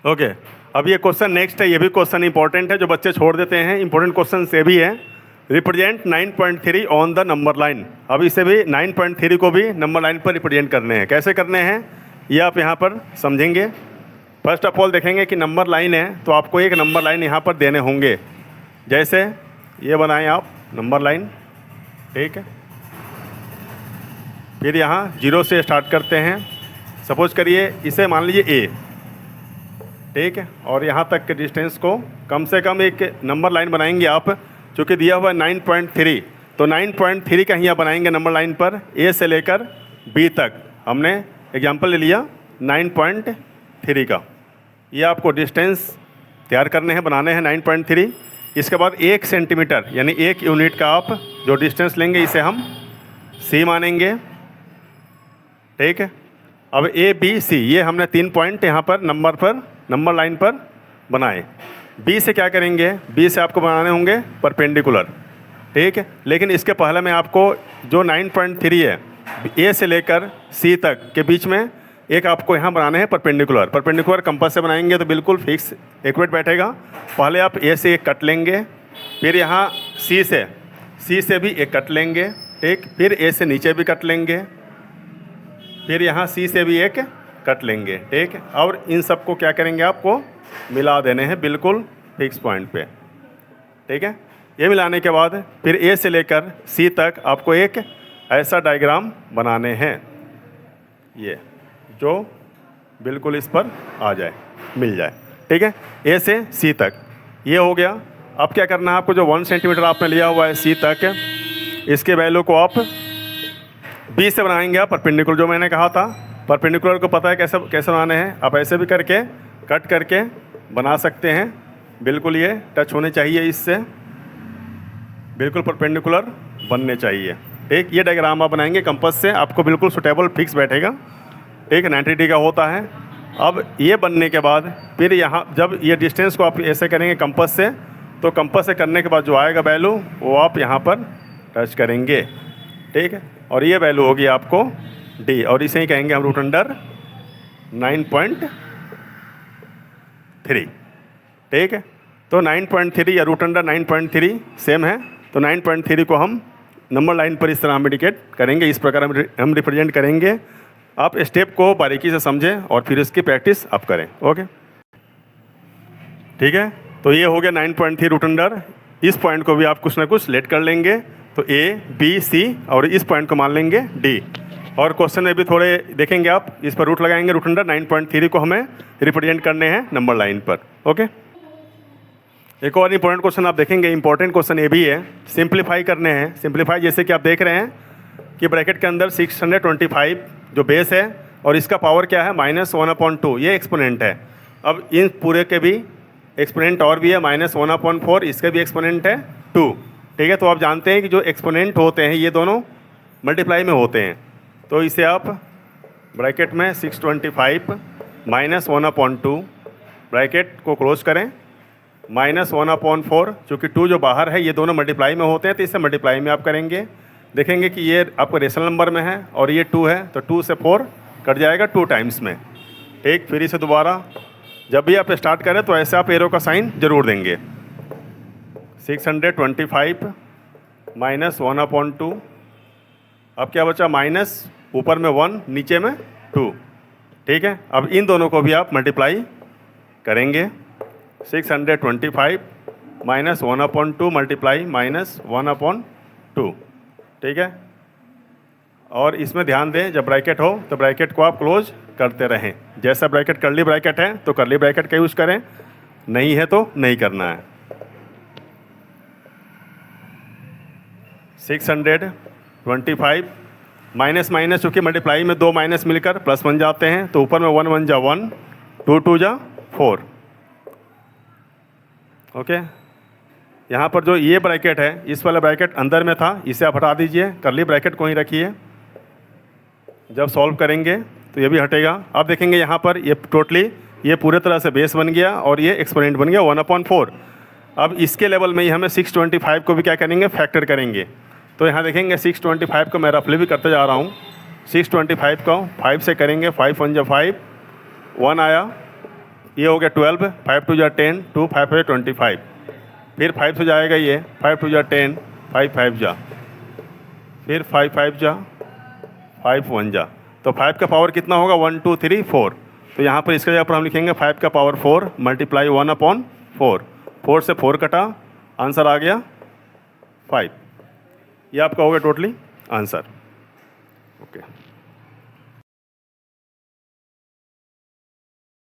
Okay, अब ये question next है, ये भी क्वेश्चन इंपॉर्टेंट है जो बच्चे छोड़ देते हैं। इंपॉर्टेंट क्वेश्चन से भी है, represent 9.3 on the number line. अब इसे भी 9.3 को भी नंबर लाइन पर रिप्रेजेंट करने हैं। कैसे करने हैं ये आप यहाँ पर समझेंगे। फर्स्ट ऑफ ऑल देखेंगे कि नंबर लाइन है तो आपको एक नंबर लाइन यहाँ पर देने होंगे। जैसे ये बनाएं आप नंबर लाइन, ठीक है। फिर यहाँ 0 से स्टार्ट करते हैं। सपोज करिए इसे मान लीजिए ए, ठीक है, और यहाँ तक के डिस्टेंस को कम से कम एक नंबर लाइन बनाएंगे आप, चूँकि दिया हुआ है 9.3, तो 9.3 का यहाँ बनाएंगे नंबर लाइन पर ए से लेकर बी तक। हमने एग्जांपल ले लिया 9.3 का। ये आपको डिस्टेंस तैयार करने हैं, बनाने हैं 9.3। इसके बाद 1 सेंटीमीटर यानी 1 यूनिट का आप जो डिस्टेंस लेंगे इसे हम सी मानेंगे, ठीक है। अब ए बी सी ये हमने 3 पॉइंट यहाँ पर नंबर लाइन पर बनाए। बी से क्या करेंगे, बी से आपको बनाने होंगे परपेंडिकुलर, ठीक है। लेकिन इसके पहले मैं आपको जो 9.3 है ए से लेकर सी तक के बीच में एक आपको यहाँ बनाने हैं परपेंडिकुलर कंपास से बनाएंगे तो बिल्कुल फिक्स एक्यूरेट बैठेगा। पहले आप ए से एक कट लेंगे, फिर यहाँ सी से भी एक कट लेंगे, ठीक। फिर ए से नीचे भी कट लेंगे, फिर यहाँ सी से भी एक कट लेंगे, ठीक है। और इन सबको क्या करेंगे, आपको मिला देने हैं बिल्कुल फिक्स पॉइंट पे, ठीक है। ये मिलाने के बाद फिर ए से लेकर सी तक आपको एक ऐसा डायग्राम बनाने हैं, ये जो बिल्कुल इस पर आ जाए, मिल जाए, ठीक है। ए से सी तक ये हो गया। अब क्या करना है आपको, जो 1 सेंटीमीटर आपने लिया हुआ है सी तक, इसके वैल्यू को आप बी से बनाएंगे आप परपेंडिकुलर, जो मैंने कहा था परपेंडिकुलर को पता है कैसे बनाने हैं। आप ऐसे भी करके कट करके बना सकते हैं, बिल्कुल ये टच होने चाहिए, इससे बिल्कुल परपेंडिकुलर बनने चाहिए, ठीक। ये डायग्राम आप बनाएंगे कंपास से, आपको बिल्कुल सुटेबल फिक्स बैठेगा, ठीक है। 90 डिग्री का होता है। अब ये बनने के बाद फिर यहाँ जब ये डिस्टेंस को आप ऐसे करेंगे कंपास से, तो कंपास से करने के बाद जो आएगा वैल्यू वो आप यहाँ पर टच करेंगे, ठीक है। और ये वैल्यू होगी आपको डी, और इसे ही कहेंगे हम रूट अंडर 9.3, ठीक है। तो 9.3 या रूट अंडर 9.3 सेम है, तो 9.3 को हम नंबर लाइन पर इस तरह हम इंडिकेट करेंगे, इस प्रकार हम रिप्रेजेंट करेंगे। आप स्टेप को बारीकी से समझें और फिर इसकी प्रैक्टिस आप करें, ओके, ठीक है। तो ये हो गया 9.3 रूट अंडर। इस पॉइंट को भी आप कुछ ना कुछ लेट कर लेंगे, तो ए बी सी, और इस पॉइंट को मान लेंगे डी। और क्वेश्चन में भी थोड़े देखेंगे आप, इस पर रूट लगाएंगे, रूट अंडर 9.3 को हमें रिप्रेजेंट करने हैं नंबर लाइन पर, ओके। एक और इंपॉर्टेंट क्वेश्चन आप देखेंगे, इंपॉर्टेंट क्वेश्चन ये भी है, सिंप्लीफाई करने हैं। सिंप्लीफाई जैसे कि आप देख रहे हैं कि ब्रैकेट के अंदर 625 जो बेस है और इसका पावर क्या है -1/2, ये एक्सपोनेंट है। अब इन पूरे के भी एक्सपोनेंट और भी है, -1/4, इसके भी एक्सपोनेंट है 2, ठीक है। तो आप जानते हैं कि जो एक्सपोनेंट होते हैं ये दोनों मल्टीप्लाई में होते हैं, तो इसे आप ब्रैकेट में 625 -1/2 ब्रैकेट को क्लोज करें, -1/4, चूँकि 2 जो बाहर है ये दोनों मल्टीप्लाई में होते हैं, तो इसे मल्टीप्लाई में आप करेंगे। देखेंगे कि ये आपको रेशनल नंबर में है और ये 2 है, तो 2 से 4 कट जाएगा 2 टाइम्स में, ठीक। फिर इसे दोबारा जब भी आप स्टार्ट करें तो ऐसे आप एरो का साइन जरूर देंगे। 625 -1/2, अब क्या बचा, माइनस ऊपर में 1 नीचे में 2, ठीक है। अब इन दोनों को भी आप मल्टीप्लाई करेंगे, 625 -1/2 मल्टीप्लाई -1/2, ठीक है। और इसमें ध्यान दें जब ब्रैकेट हो तो ब्रैकेट को आप क्लोज करते रहें। जैसा ब्रैकेट कर्ली ब्रैकेट है तो कर्ली ब्रैकेट का यूज़ करें, नहीं है तो नहीं करना है। 625 माइनस माइनस, चूँकि मल्टीप्लाई में 2 माइनस मिलकर प्लस बन जाते हैं, तो ऊपर में 1 1 जा 1, 2 2 जा 4, ओके। यहाँ पर जो ये ब्रैकेट है, इस वाला ब्रैकेट अंदर में था, इसे आप हटा दीजिए, कर्ली ब्रैकेट को ही रखिए। जब सॉल्व करेंगे तो ये भी हटेगा। अब देखेंगे यहाँ पर ये टोटली ये पूरे तरह से बेस बन गया और ये एक्सपोनेंट बन गया 1/4। अब इसके लेवल में ही हमें 625 को भी क्या करेंगे, फैक्टर करेंगे। तो यहाँ देखेंगे 625 को मैं रफली भी करते जा रहा हूँ। 625 को 5 से करेंगे, 5 1 जा 5, 1 आया, ये हो गया 12, 5 2 जा 10, 2 5 5 25, फिर 5 से जाएगा ये 5 2 जा 10, 5 5 जा, फिर 5 5 जा, 5 1 जा, तो 5 का पावर कितना होगा 1 2 3 4। तो यहाँ पर इसके जगह पर हम लिखेंगे 5 का पावर 4 मल्टीप्लाई 1/4, 4 से 4 कटा, आंसर आ गया 5। ये आपका हो गया टोटली आंसर। ओके।